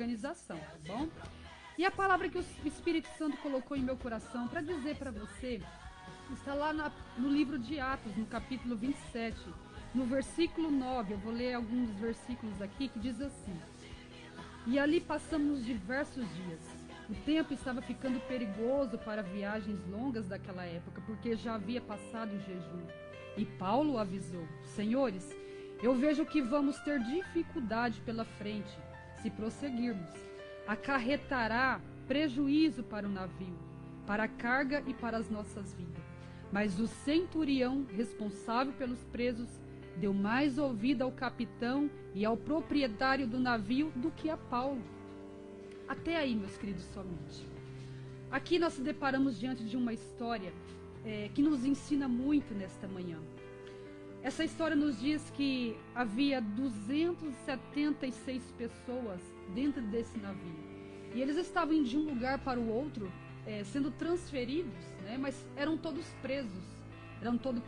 organização, tá bom? E a palavra que o Espírito Santo colocou em meu coração para dizer para você está lá no livro de Atos, no capítulo 27, no versículo 9. Eu vou ler alguns versículos aqui que diz assim: e ali passamos diversos dias. O tempo estava ficando perigoso para viagens longas daquela época, porque já havia passado o jejum. E Paulo avisou: senhores, eu vejo que vamos ter dificuldade pela frente se prosseguirmos. Acarretará prejuízo para o navio, para a carga e para as nossas vidas. Mas o centurião responsável pelos presos deu mais ouvido ao capitão e ao proprietário do navio do que a Paulo. Até aí, meus queridos, somente. Aqui nós se deparamos diante de uma história que nos ensina muito nesta manhã. Essa história nos diz que havia 276 pessoas dentro desse navio. E eles estavam indo de um lugar para o outro, sendo transferidos, né? Mas eram todos presos. Eram todas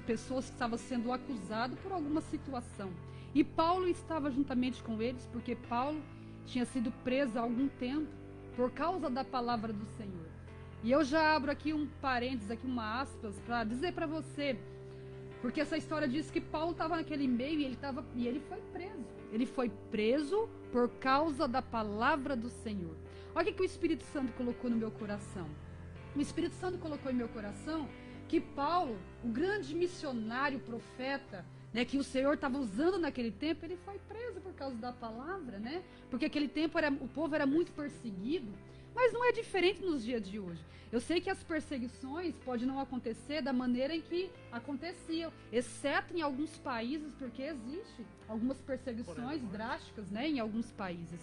pessoas que estavam sendo acusadas por alguma situação. E Paulo estava juntamente com eles, porque Paulo tinha sido preso há algum tempo por causa da palavra do Senhor. E eu já abro aqui um parênteses, aqui uma aspas, para dizer para você, porque essa história diz que Paulo estava naquele meio e ele foi preso. Ele foi preso por causa da palavra do Senhor. Olha o que o Espírito Santo colocou no meu coração. O Espírito Santo colocou em meu coração que Paulo, o grande missionário, profeta, né, que o Senhor estava usando naquele tempo, ele foi preso por causa da palavra, né? Porque aquele tempo o povo era muito perseguido. Mas não é diferente nos dias de hoje. Eu sei que as perseguições podem não acontecer da maneira em que aconteciam, exceto em alguns países, porque existem algumas perseguições drásticas, né, em alguns países.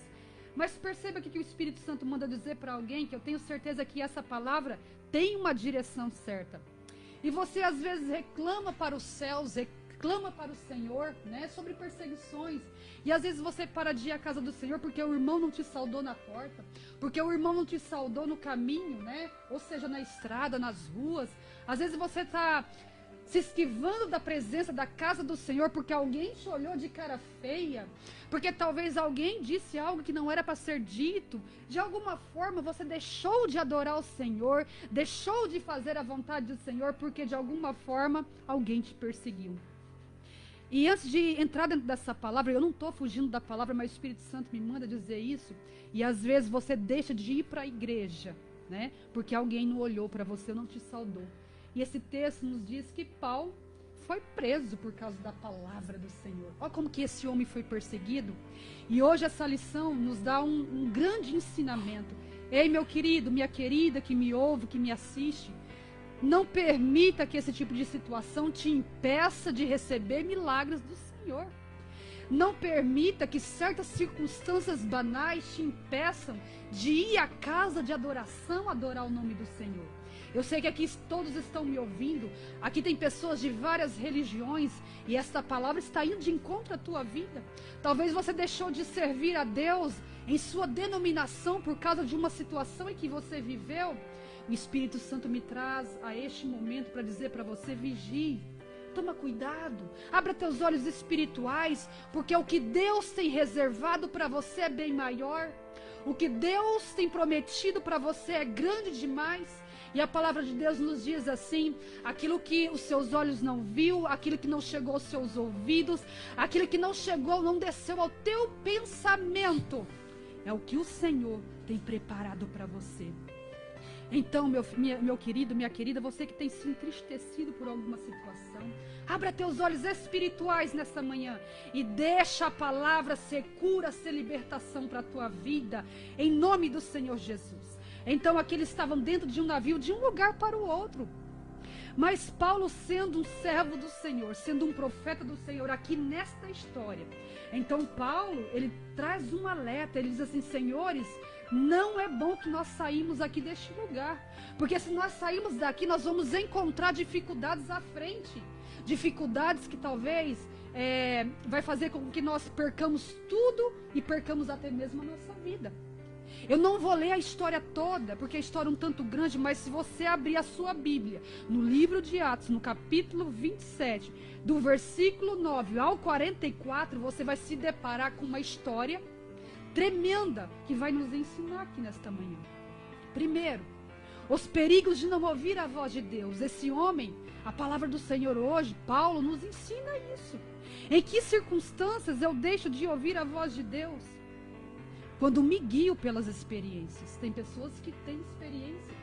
Mas perceba que o Espírito Santo manda dizer para alguém que eu tenho certeza que essa palavra tem uma direção certa. E você às vezes reclama para os céus, reclama para o Senhor, né, sobre perseguições. E às vezes você para de ir à casa do Senhor porque o irmão não te saudou na porta, porque o irmão não te saudou no caminho, né? Ou seja, na estrada, nas ruas. Às vezes você está se esquivando da presença da casa do Senhor porque alguém te olhou de cara feia, porque talvez alguém disse algo que não era para ser dito. De alguma forma você deixou de adorar o Senhor, deixou de fazer a vontade do Senhor porque de alguma forma alguém te perseguiu. E antes de entrar dentro dessa palavra, eu não estou fugindo da palavra, mas o Espírito Santo me manda dizer isso. E às vezes você deixa de ir para a igreja, né? Porque alguém não olhou para você, não te saudou. E esse texto nos diz que Paulo foi preso por causa da palavra do Senhor. Olha como que esse homem foi perseguido. E hoje essa lição nos dá um grande ensinamento. Ei, meu querido, minha querida, que me ouve, que me assiste, não permita que esse tipo de situação te impeça de receber milagres do Senhor. Não permita que certas circunstâncias banais te impeçam de ir à casa de adoração adorar o nome do Senhor. Eu sei que aqui todos estão me ouvindo. Aqui tem pessoas de várias religiões e esta palavra está indo de encontro à tua vida. Talvez você deixou de servir a Deus em sua denominação por causa de uma situação em que você viveu. O Espírito Santo me traz a este momento para dizer para você: vigie, toma cuidado, abra teus olhos espirituais, porque o que Deus tem reservado para você é bem maior. O que Deus tem prometido para você é grande demais. E a palavra de Deus nos diz assim: aquilo que os seus olhos não viu, aquilo que não chegou aos seus ouvidos, aquilo que não chegou, não desceu ao teu pensamento, é o que o Senhor tem preparado para você. Então, meu querido, minha querida, você que tem se entristecido por alguma situação, abra teus olhos espirituais nessa manhã e deixa a palavra ser cura, ser libertação para a tua vida, em nome do Senhor Jesus. Então, aqui eles estavam dentro de um navio, de um lugar para o outro. Mas Paulo, sendo um servo do Senhor, sendo um profeta do Senhor, aqui nesta história, então Paulo, ele traz um alerta, ele diz assim: senhores, não é bom que nós saímos aqui deste lugar, porque se nós sairmos daqui, nós vamos encontrar dificuldades à frente, dificuldades que talvez vai fazer com que nós percamos tudo e percamos até mesmo a nossa vida. Eu não vou ler a história toda, porque a história é um tanto grande, mas se você abrir a sua Bíblia, no livro de Atos, no capítulo 27, do versículo 9 ao 44, você vai se deparar com uma história tremenda que vai nos ensinar aqui nesta manhã. Primeiro, os perigos de não ouvir a voz de Deus. Esse homem, a palavra do Senhor hoje, Paulo, nos ensina isso. Em que circunstâncias eu deixo de ouvir a voz de Deus? Quando me guio pelas experiências. Tem pessoas que têm experiência,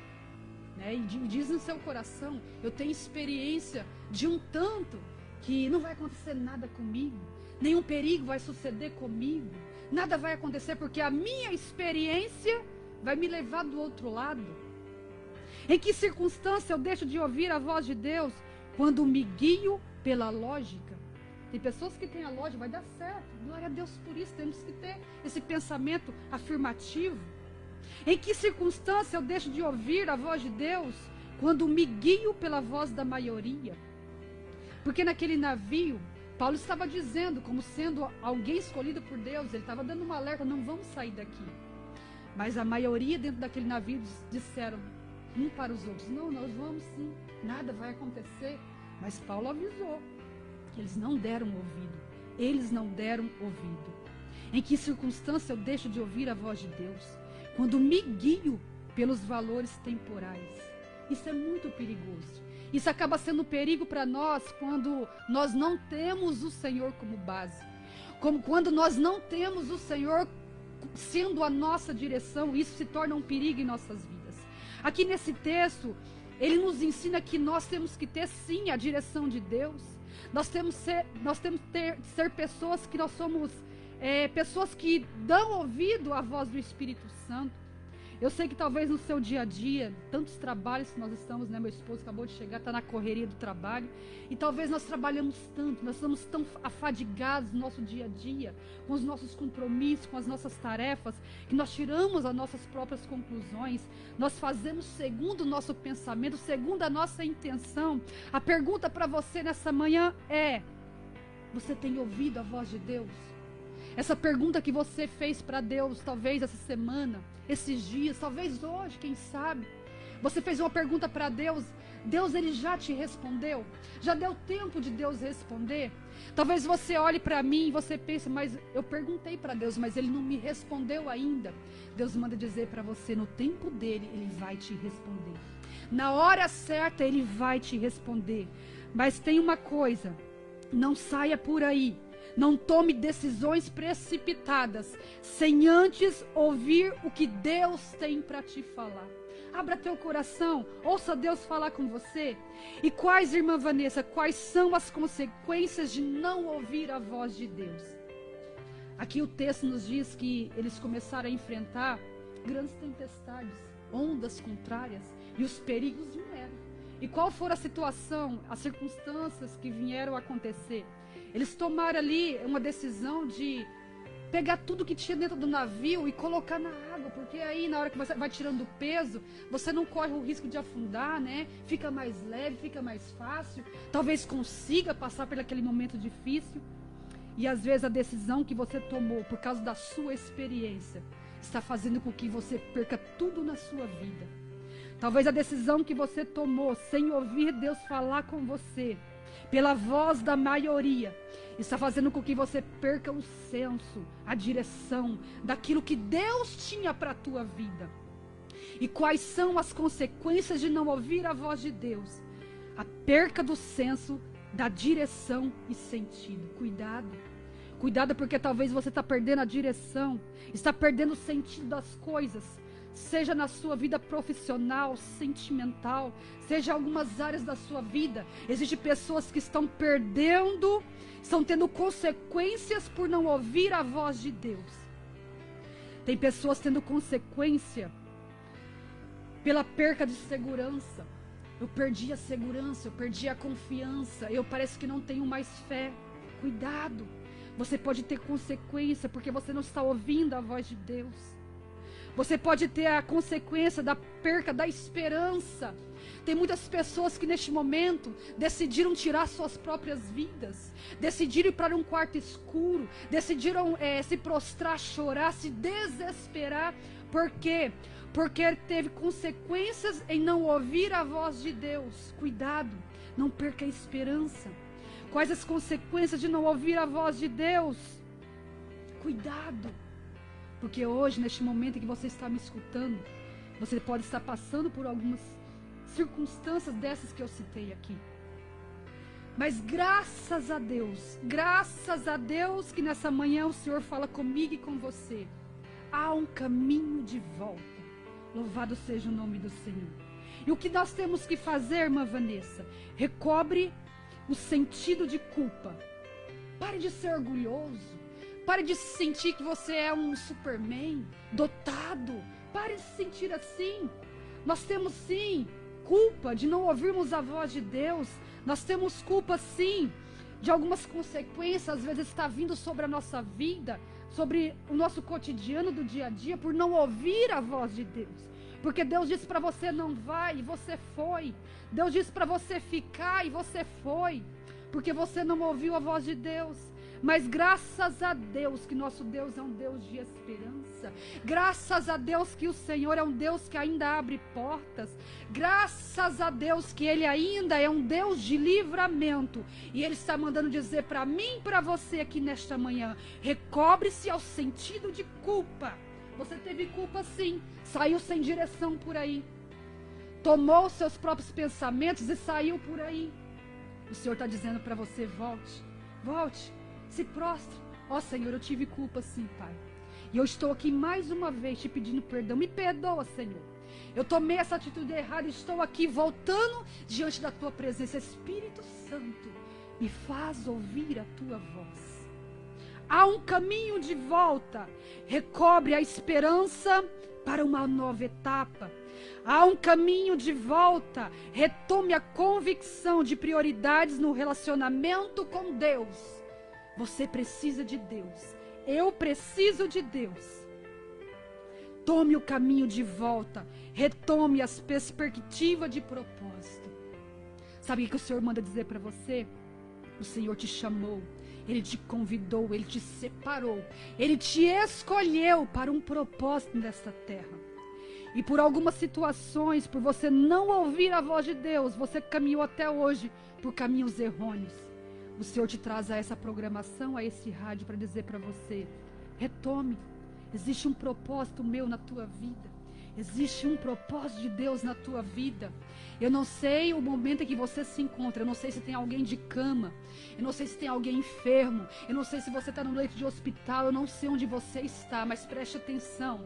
né? E diz no seu coração, eu tenho experiência de um tanto que não vai acontecer nada comigo, nenhum perigo vai suceder comigo, nada vai acontecer porque a minha experiência vai me levar do outro lado. Em que circunstância eu deixo de ouvir a voz de Deus? Quando me guio pela lógica. Tem pessoas que têm a lógica, vai dar certo. Glória a Deus por isso, temos que ter esse pensamento afirmativo. Em que circunstância eu deixo de ouvir a voz de Deus? Quando me guio pela voz da maioria. Porque naquele navio, Paulo estava dizendo, como sendo alguém escolhido por Deus, ele estava dando uma alerta, não vamos sair daqui. Mas a maioria dentro daquele navio disseram um para os outros, não, nós vamos sim, nada vai acontecer. Mas Paulo avisou, eles não deram ouvido, eles não deram ouvido. Em que circunstância eu deixo de ouvir a voz de Deus? Quando me guio pelos valores temporais. Isso é muito perigoso. Isso acaba sendo um perigo para nós quando nós não temos o Senhor como base. Como quando nós não temos o Senhor sendo a nossa direção, isso se torna um perigo em nossas vidas. Aqui nesse texto, ele nos ensina que nós temos que ter sim a direção de Deus. Nós temos que ser pessoas que nós somos pessoas que dão ouvido à voz do Espírito Santo. Eu sei que talvez no seu dia a dia, tantos trabalhos que nós estamos, né? Meu esposo acabou de chegar, está na correria do trabalho. E talvez nós trabalhamos tanto, nós estamos tão afadigados no nosso dia a dia, com os nossos compromissos, com as nossas tarefas, que nós tiramos as nossas próprias conclusões. Nós fazemos segundo o nosso pensamento, segundo a nossa intenção. A pergunta para você nessa manhã é: você tem ouvido a voz de Deus? Essa pergunta que você fez para Deus, talvez essa semana, esses dias, talvez hoje, quem sabe. Você fez uma pergunta para Deus, Deus ele já te respondeu? Já deu tempo de Deus responder? Talvez você olhe para mim e você pense, mas eu perguntei para Deus, mas ele não me respondeu ainda. Deus manda dizer para você, no tempo dele, ele vai te responder. Na hora certa, ele vai te responder. Mas tem uma coisa, não saia por aí. Não tome decisões precipitadas, sem antes ouvir o que Deus tem para te falar. Abra teu coração, ouça Deus falar com você. E quais, irmã Vanessa, quais são as consequências de não ouvir a voz de Deus? Aqui o texto nos diz que eles começaram a enfrentar grandes tempestades, ondas contrárias, e os perigos vieram. E qual foi a situação, as circunstâncias que vieram a acontecer? Eles tomaram ali uma decisão de pegar tudo que tinha dentro do navio e colocar na água, porque aí na hora que você vai tirando o peso, você não corre o risco de afundar, né? Fica mais leve, fica mais fácil, talvez consiga passar por aquele momento difícil. E às vezes a decisão que você tomou por causa da sua experiência está fazendo com que você perca tudo na sua vida. Talvez a decisão que você tomou sem ouvir Deus falar com você, pela voz da maioria, está fazendo com que você perca o senso, a direção daquilo que Deus tinha para a tua vida. E quais são as consequências de não ouvir a voz de Deus? A perca do senso, da direção e sentido. Cuidado. Cuidado, porque talvez você está perdendo a direção, está perdendo o sentido das coisas. Seja na sua vida profissional, sentimental, seja em algumas áreas da sua vida. Existem pessoas que estão perdendo, estão tendo consequências por não ouvir a voz de Deus. Tem pessoas tendo consequência pela perca de segurança. Eu perdi a segurança, eu perdi a confiança, eu parece que não tenho mais fé. Cuidado, você pode ter consequência porque você não está ouvindo a voz de Deus. Você pode ter a consequência da perca da esperança. Tem muitas pessoas que neste momento decidiram tirar suas próprias vidas, decidiram ir para um quarto escuro, decidiram se prostrar, chorar, se desesperar. Por quê? Porque teve consequências em não ouvir a voz de Deus. Cuidado, não perca a esperança. Quais as consequências de não ouvir a voz de Deus? Cuidado. Porque hoje, neste momento em que você está me escutando, você pode estar passando por algumas circunstâncias dessas que eu citei aqui. Mas graças a Deus que nessa manhã o Senhor fala comigo e com você. Há um caminho de volta. Louvado seja o nome do Senhor. E o que nós temos que fazer, irmã Vanessa? Recobre o sentido de culpa. Pare de ser orgulhoso. Pare de se sentir que você é um Superman dotado. Pare de se sentir assim. Nós temos sim culpa de não ouvirmos a voz de Deus. Nós temos culpa sim de algumas consequências, às vezes está vindo sobre a nossa vida, sobre o nosso cotidiano do dia a dia, por não ouvir a voz de Deus. Porque Deus disse para você não vai e você foi. Deus disse para você ficar e você foi. Porque você não ouviu a voz de Deus. Mas graças a Deus que nosso Deus é um Deus de esperança. Graças a Deus que o Senhor é um Deus que ainda abre portas. Graças a Deus que Ele ainda é um Deus de livramento. E Ele está mandando dizer para mim e para você aqui nesta manhã: recobre-se ao sentido de culpa. Você teve culpa sim, saiu sem direção por aí. Tomou seus próprios pensamentos e saiu por aí. O Senhor está dizendo para você: volte, volte. Se prostre. Ó Senhor, eu tive culpa sim, Pai. E eu estou aqui mais uma vez te pedindo perdão. Me perdoa, Senhor. Eu tomei essa atitude errada e estou aqui voltando diante da tua presença. Espírito Santo, me faz ouvir a tua voz. Há um caminho de volta. Recobre a esperança para uma nova etapa. Há um caminho de volta. Retome a convicção de prioridades no relacionamento com Deus. Você precisa de Deus. Eu preciso de Deus. Tome o caminho de volta. Retome as perspectivas de propósito. Sabe o que o Senhor manda dizer para você? O Senhor te chamou. Ele te convidou. Ele te separou. Ele te escolheu para um propósito nesta terra. E por algumas situações, por você não ouvir a voz de Deus, você caminhou até hoje por caminhos errôneos. O Senhor te traz a essa programação, a esse rádio, para dizer para você: retome. Existe um propósito meu na tua vida. Existe um propósito de Deus na tua vida. Eu não sei o momento em que você se encontra. Eu não sei se tem alguém de cama. Eu não sei se tem alguém enfermo. Eu não sei se você está no leito de hospital. Eu não sei onde você está, mas preste atenção.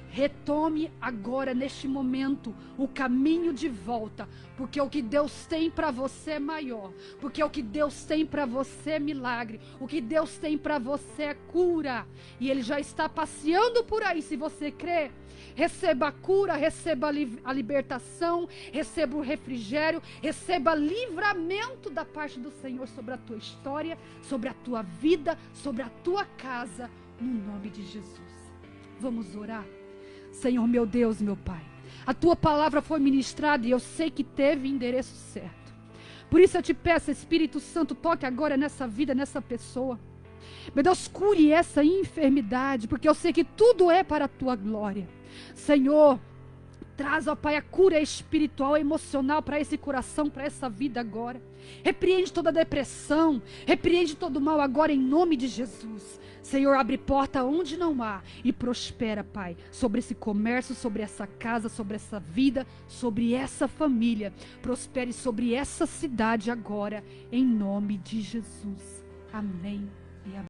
Retome agora, neste momento, o caminho de volta. Porque o que Deus tem para você é maior. Porque o que Deus tem para você é milagre. O que Deus tem para você é cura. E Ele já está passeando por aí. Se você crê, receba a cura, receba a libertação, receba o refrigério, receba livramento da parte do Senhor sobre a tua história, sobre a tua vida, sobre a tua casa, no nome de Jesus. Vamos orar? Senhor, meu Deus, meu Pai, a tua palavra foi ministrada e eu sei que teve endereço certo. Por isso eu te peço, Espírito Santo, toque agora nessa vida, nessa pessoa. Meu Deus, cure essa enfermidade, porque eu sei que tudo é para a tua glória. Senhor, traz, ó Pai, a cura espiritual, emocional para esse coração, para essa vida agora. Repreende toda depressão, repreende todo mal agora em nome de Jesus. Senhor, abre porta onde não há e prospera, Pai, sobre esse comércio, sobre essa casa, sobre essa vida, sobre essa família. Prospere sobre essa cidade agora, em nome de Jesus. Amém.